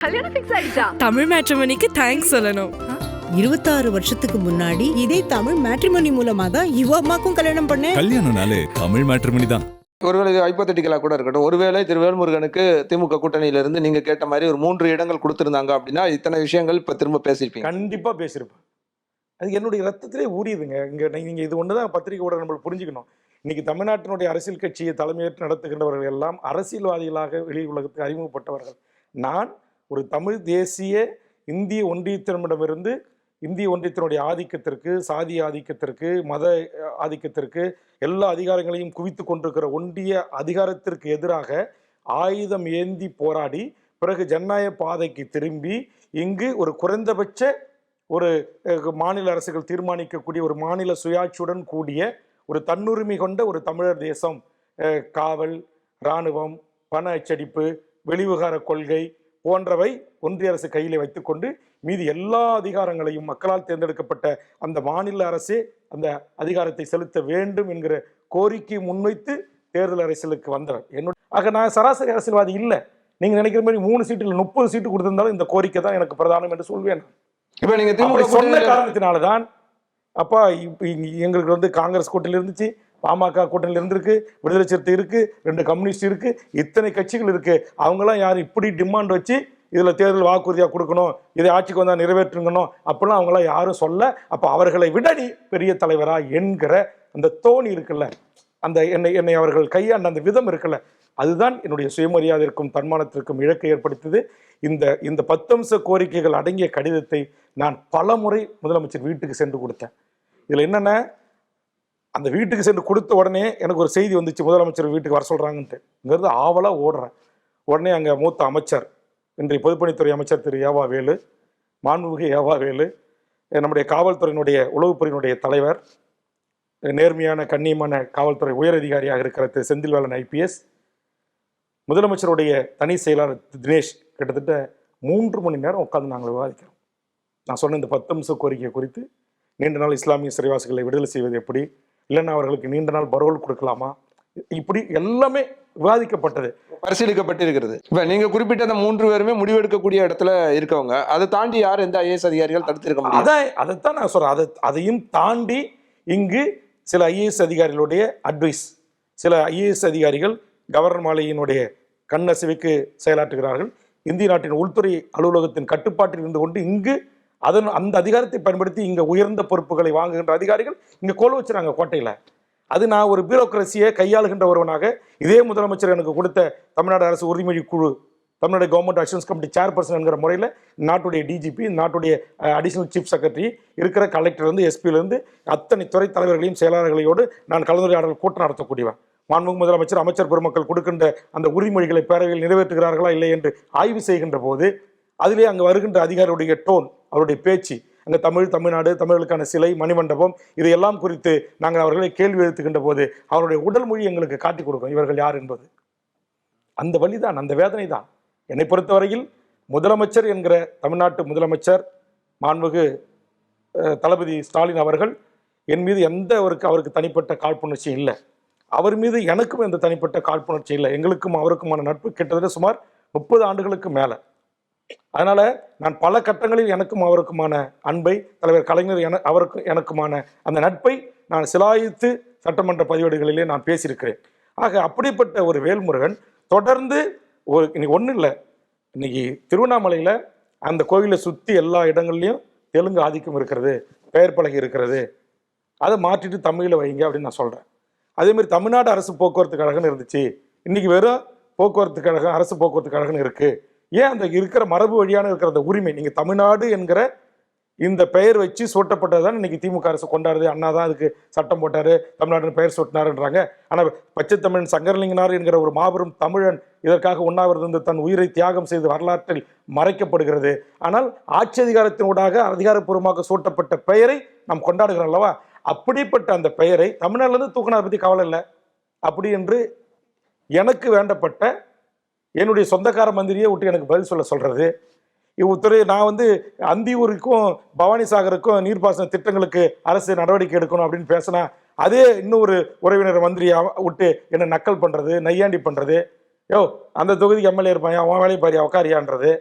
கல்யாணம் ஃபிக்ஸ் ஆயிடுச்சா? தமிழ் மேட்ரிமோனிக்கு தேங்க்ஸ் சொல்லணும். 26 வருஷத்துக்கு முன்னாடி இதே தமிழ் மேட்ரிமோனி மூலமா தான் இவ அம்மாக்கும் கல்யாணம் பண்ணேன். கல்யாணம்னாலே தமிழ் மேட்ரிமோனி தான். ஒருவேளை இது ஹைப்போதெட்டிக்கலா கூட இருக்கட்டும். ஒருவேளை திரு வேல்முருகனுக்கு திமுக கூட்டணியிலிருந்து நீங்க கேட்ட மாதிரி ஒரு 3 இடங்கள் கொடுத்திருந்தாங்க அப்படின்னா இத்தனை விஷயங்கள் இப்ப திரும்ப பேசியிருப்பீங்க. கண்டிப்பா பேசியிருப்பேன். அது என்னுடைய ரத்தத்திலே ஊறியதுங்க. நீங்க இது ஒண்ணுதான் பத்திரிகை ஊடகம் நம்மளுக்கு புரிஞ்சுக்கணும். இன்னைக்கு தமிழ்நாட்டினுடைய அரசியல் கட்சியை தலைமையேற்று நடத்துகின்றவர்கள் எல்லாம் அரசியல்வாதிகளாக வெளி உலகத்துக்கு அறிமுகப்பட்டவர்கள். நான் ஒரு தமிழ் தேசிய இந்திய ஒன்றியத்திடமிருந்து இந்திய ஒன்றியத்தினுடைய ஆதிக்கத்திற்கு, சாதி ஆதிக்கத்திற்கு, மத ஆதிக்கத்திற்கு எல்லா அதிகாரங்களையும் குவித்து கொண்டிருக்கிற ஒன்றிய அதிகாரத்திற்கு எதிராக ஆயுதம் ஏந்தி போராடி பிறகு ஜனநாயக பாதைக்கு திரும்பி இங்கு ஒரு குறைந்தபட்ச ஒரு மாநில அரசுகள் தீர்மானிக்கக்கூடிய ஒரு மாநில சுயாட்சியுடன் கூடிய ஒரு தன்னுரிமை கொண்ட ஒரு தமிழர் தேசம், காவல், இராணுவம், பண அச்சடிப்பு, வெளிவிவகார கொள்கை போன்றவை ஒன்றிய அரசு கையிலே வைத்துக்கொண்டு மீதி எல்லா அதிகாரங்களையும் மக்களால் தேர்ந்தெடுக்கப்பட்ட அந்த மாநில அரசே அந்த அதிகாரத்தை செலுத்த வேண்டும் என்கிற கோரிக்கையை முன்வைத்து தேர்தல் அரசியலுக்கு வந்தவர். ஆக நான் சராசரி அரசியல்வாதி இல்லை. நீங்க நினைக்கிற மாதிரி 3 சீட்டில் 30 சீட்டு கொடுத்திருந்தாலும் இந்த கோரிக்கை தான் எனக்கு பிரதானம் என்று சொல்வேன். இப்ப நீங்க திமுக சொன்ன காரணத்தினால்தான் அப்பா எங்களுக்கு வந்து காங்கிரஸ் கூட்டணியில் இருந்துச்சு, பாமக கூட்டணியில் இருந்திருக்கு, விடுதலை சிறுத்தை இருக்கு, 2 கம்யூனிஸ்ட் இருக்கு, இத்தனை கட்சிகள் இருக்கு. அவங்களாம் யாரும் இப்படி டிமாண்ட் வச்சு இதுல தேர்தல் வாக்குறுதியா கொடுக்கணும், இதை ஆட்சிக்கு வந்தா நிறைவேற்றுங்கணும் அப்படிலாம் அவங்களாம் யாரும் சொல்ல. அப்ப அவர்களை விடடி பெரிய தலைவரா என்கிற அந்த தோணி இருக்குல்ல, அந்த என்னை அவர்கள் கையாண்ட அந்த விதம் இருக்குல்ல, அதுதான் என்னுடைய சுயமரியாதைக்கும் தன்மானத்திற்கும் இழக்கை ஏற்படுத்தியது. இந்த 10 அம்ச கோரிக்கைகள் அடங்கிய கடிதத்தை நான் பல முறை முதலமைச்சர் வீட்டுக்கு சென்று கொடுத்தேன். இதுல என்னன்னா, அந்த வீட்டுக்கு சென்று கொடுத்த உடனே எனக்கு ஒரு செய்தி வந்துச்சு, முதலமைச்சர் வீட்டுக்கு வர சொல்றாங்கன்ட்டு. இங்கிருந்து ஆவலா ஓடுறேன். உடனே அங்க மூத்த அமைச்சர், இன்றைய பொதுப்பணித்துறை அமைச்சர் திரு ஏவா வேலு, மாண்புமிகு ஏவா வேலு, நம்முடைய காவல்துறையினுடைய உளவுத்துறையினுடைய தலைவர், நேர்மையான கண்ணியமான காவல்துறை உயரதிகாரியாக இருக்கிற திரு செந்தில்வேலன் IPS, முதலமைச்சருடைய தனி செயலாளர் தினேஷ், கிட்டத்தட்ட 3 மணி நேரம் உட்காந்து நாங்கள் விவாதிக்கிறோம். நான் சொன்ன இந்த 10 அம்ச கோரிக்கை குறித்து, நீண்ட நாள் இஸ்லாமிய சிறைவாசிகளை விடுதலை செய்வது எப்படி, இல்லைன்னா அவர்களுக்கு நீண்ட நாள் பரோல் கொடுக்கலாமா, இப்படி எல்லாமே விவாதிக்கப்பட்டது, பரிசீலிக்கப்பட்டிருக்கிறது. இப்ப நீங்க குறிப்பிட்ட அந்த 3 பேருமே முடிவெடுக்கக்கூடிய இடத்துல இருக்கவங்க. அதை தாண்டி யார் எந்த IAS அதிகாரிகள் தடுத்திருக்க முடியும்? அதைத்தான் நான் சொல்றேன். அதையும் தாண்டி இங்கு சில IAS அதிகாரிகளுடைய அட்வைஸ், சில IAS அதிகாரிகள் கவர்னர் மாளிகையினுடைய கண்ணசைவுக்கு செயலாற்றுகிறார்கள். இந்திய நாட்டின் உள்துறை அலுவலகத்தின் கட்டுப்பாட்டில் இருந்து கொண்டு இங்கு அந்த அதிகாரத்தை பயன்படுத்தி இங்க உயர்ந்த பொறுப்புகளை வாங்குகின்ற அதிகாரிகள் இங்க கோல வச்சுறாங்க கோட்டையில. அது நான் ஒரு பியூரோக்ரஸியை கையாளுகின்ற ஒருவனாக, இதே முதலமைச்சர் எனக்கு கொடுத்த தமிழ்நாடு அரசு உறுதிமொழி குழு, Tamil Nadu government assurance committee chairperson என்கிற முறையில் நாட்டுடைய DGP, நாட்டுடைய அடிஷனல் சீஃப் செக்ரட்டரி, இருக்கிற கலெக்டர்லேருந்து SP அத்தனை துறை தலைவர்களையும் செயலாளர்களையோடு நான் கலந்துரையாடல் கூட்டம் நடத்தக்கூடியவன். மாண்புமிகு முதலமைச்சர், அமைச்சர் பெருமக்கள் கொடுக்கின்ற அந்த உறுதிமொழிகளை பேரவையில் நிறைவேற்றுகிறார்களா இல்லை என்று ஆய்வு செய்கின்ற போது அதிலே அங்கே வருகின்ற அதிகாரியுடைய டோன், அவருடைய பேச்சு, அங்கே தமிழ்நாடு, தமிழர்களுக்கான சிலை, மணிமண்டபம், இதையெல்லாம் குறித்து நாங்கள் அவர்களை கேள்வி எழுத்துக்கின்ற போது அவருடைய உடல் மொழி எங்களுக்கு காட்டி கொடுக்கும் இவர்கள் யார் என்பது. அந்த வழிதான், அந்த வேதனை தான். என்னை பொறுத்தவரையில் முதலமைச்சர் என்கிற தமிழ்நாட்டு முதலமைச்சர் மாண்புமிகு தளபதி ஸ்டாலின் அவர்கள் என் மீது அவருக்கு தனிப்பட்ட காழ்ப்புணர்ச்சி இல்லை. அவர் மீது எனக்கும் எந்த தனிப்பட்ட காழ்ப்புணர்ச்சி இல்லை. எங்களுக்கும் அவருக்குமான நட்பு கிட்டத்தட்ட சுமார் 30 ஆண்டுகளுக்கு மேலே. அதனால நான் பல கட்டங்களில் எனக்கும் அவருக்குமான அன்பை, தலைவர் கலைஞர் எனக்குமான அந்த நட்பை நான் சிலாயித்து சட்டமன்ற பதிவேடுகளிலே நான் பேசியிருக்கிறேன். ஆக அப்படிப்பட்ட ஒரு வேல்முருகன் தொடர்ந்து இன்னைக்கு ஒன்றும் இல்லை, இன்னைக்கு திருவண்ணாமலையில் அந்த கோவிலை சுற்றி எல்லா இடங்கள்லையும் தெலுங்கு ஆதிக்கம் இருக்கிறது, பெயர் பலகை இருக்கிறது, அதை மாற்றிட்டு தமிழில் வைங்க அப்படின்னு நான் சொல்கிறேன். அதேமாதிரி தமிழ்நாடு அரசு போக்குவரத்து கழகம்னு இருந்துச்சு, இன்னைக்கு வெறும் போக்குவரத்து கழகம், அரசு போக்குவரத்து கழகம்னு இருக்குது. ஏன் அந்த இருக்கிற மரபு வழியான இருக்கிற அந்த உரிமை, நீங்கள் தமிழ்நாடு என்கிற இந்த பெயர் வச்சு சூட்டப்பட்டதான் இன்னைக்கு திமுக அரசு கொண்டாடுது. அண்ணா தான் அதுக்கு சட்டம் போட்டார், தமிழ்நாடுன்னு பெயர் சூட்டினாருன்றாங்க. ஆனால் பச்சை தமிழன் சங்கரலிங்கனார் என்கிற ஒரு மாபெரும் தமிழன் இதற்காக உண்ணாவிரதம் தன் உயிரை தியாகம் செய்து வரலாற்றில் மறைக்கப்படுகிறது. ஆனால் ஆட்சி அதிகாரத்தினூடாக அதிகாரப்பூர்வமாக சூட்டப்பட்ட பெயரை நாம் கொண்டாடுகிறோம் அல்லவா? அப்படிப்பட்ட அந்த பெயரை தமிழ்நாட்டிலேருந்து தூக்கினார் பற்றி கவலை இல்லை அப்படி என்று எனக்கு வேண்டப்பட்ட என்னுடைய சொந்தக்கார மந்திரியை விட்டு எனக்கு பதில் சொல்றது. இவ்வுத்துறை நான் வந்து அந்தியூருக்கும் பவானி சாகருக்கும் நீர்ப்பாசன திட்டங்களுக்கு அரசு நடவடிக்கை எடுக்கணும் அப்படின்னு பேசினா, அதே இன்னொரு உறவினர் மந்திரியை விட்டு என்னை நக்கல் பண்ணுறது, நையாண்டி பண்ணுறது, யோ அந்த தொகுதிக்கு MLA இருப்பான், அவன் வேலையை பாரியா உக்காரியான்றது.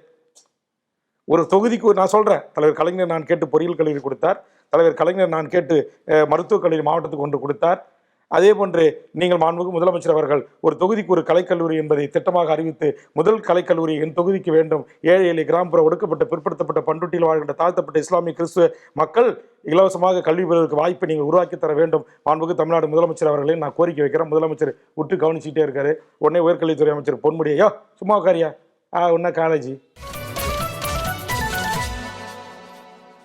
ஒரு தொகுதிக்கு நான் சொல்கிறேன், தலைவர் கலைஞர் நான் கேட்டு பொறியியல் கல்லூரி கொடுத்தார், தலைவர் கலைஞர் நான் கேட்டு மருத்துவக் கல்லூரி மாவட்டத்துக்கு ஒன்று கொடுத்தார். அதே போன்று நீங்கள் மாண்புமிகு முதலமைச்சர் அவர்கள் ஒரு தொகுதிக்கு ஒரு கலைக்கல்லூரி என்பதை திட்டமாக அறிவித்து முதல் கலைக்கல்லூரி என் தொகுதிக்கு வேண்டும், ஏழை எளிய கிராமப்புற ஒடுக்கப்பட்ட பிற்படுத்தப்பட்ட பண்ருட்டியில் வாழ்கின்ற தாழ்த்தப்பட்ட இஸ்லாமிய கிறிஸ்துவ மக்கள் இலவசமாக கல்வி பெறுவதற்கு வாய்ப்பை நீங்கள் உருவாக்கி தர வேண்டும் மாண்புமிகு தமிழ்நாடு முதலமைச்சர் அவர்களே நான் கோரிக்கை வைக்கிறேன். முதலமைச்சர் உற்று கவனிச்சுட்டே இருக்காரு. உடனே உயர்கல்வித்துறை அமைச்சர் பொன்முடியோ சும்மா உட்காரியா உன்ன காலேஜ்